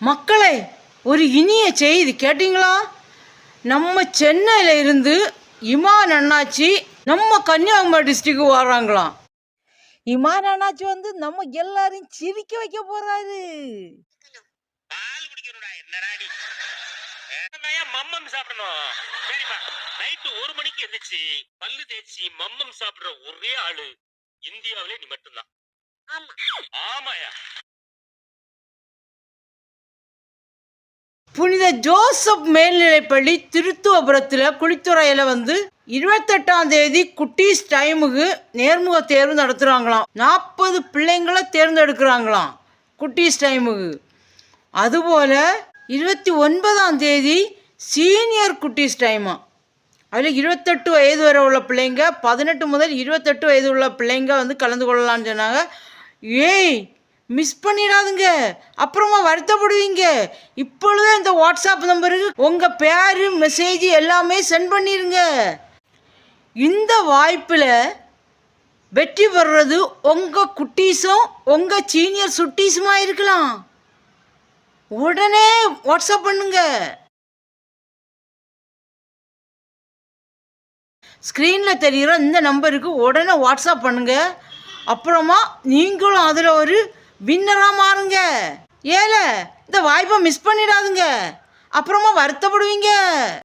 மக்களே, ஒரு இனிய செய்தி கேட்டிங்களா? நம்ம சென்னையில் இருந்து இமான் அண்ணாச்சி நம்ம கன்னியாகுமரி டிஸ்ட்ரிக்ட் வர்றாங்களாம். இமான் அண்ணாச்சி வந்து நம்ம எல்லாரையும் சிரிக்க வைக்க போறாரு. மம்மம் சாப்பிடணும். சரிப்பா, நைட்டு 1 மணிக்கு எந்திரிச்சு பல்லு தேய்ச்சி மம்மம் சாப்பிடுற ஒரே ஆளு இந்தியாவிலே நீ மட்டும்தான். ஆமாயா. புனித ஜோசப் மேல்நிலைப்பள்ளி திருத்துவபுரத்தில் குளித்துறையில் வந்து 28ஆம் தேதி குட்டீஸ் டைமுக்கு நேர்முக தேர்வு நடத்துகிறாங்களாம். 40 பிள்ளைங்களை தேர்ந்தெடுக்கிறாங்களாம் குட்டீஸ் டைமுக்கு. அதுபோல் 29ஆம் தேதி சீனியர் குட்டீஸ் டைமு. அதில் 28 வயது வரை உள்ள பிள்ளைங்க, 18 முதல் 28 வயது உள்ள பிள்ளைங்க வந்து கலந்து கொள்ளலான்னு சொன்னாங்க. ஏய், மிஸ் பண்ணிடாதுங்க, அப்புறமா வருத்தப்படுவீங்க. இப்பொழுதே இந்த வாட்ஸ்அப் நம்பருக்கு உங்கள் பேர், மெசேஜ் எல்லாமே சென்ட் பண்ணிடுங்க. இந்த வாய்ப்பில் வெற்றி பெறுறது உங்கள் குட்டீஸும் உங்கள் சீனியர் சுட்டீஸுமா இருக்கலாம். உடனே வாட்ஸ்அப் பண்ணுங்க. ஸ்க்ரீனில் தெரிகிற இந்த நம்பருக்கு உடனே வாட்ஸ்அப் பண்ணுங்க. அப்புறமா நீங்களும் அதில் ஒரு வின்னராக மாறுங்க. ஏல, இந்த வாய்ப்பை மிஸ் பண்ணிடாதுங்க, அப்புறமா வருத்தப்படுவீங்க.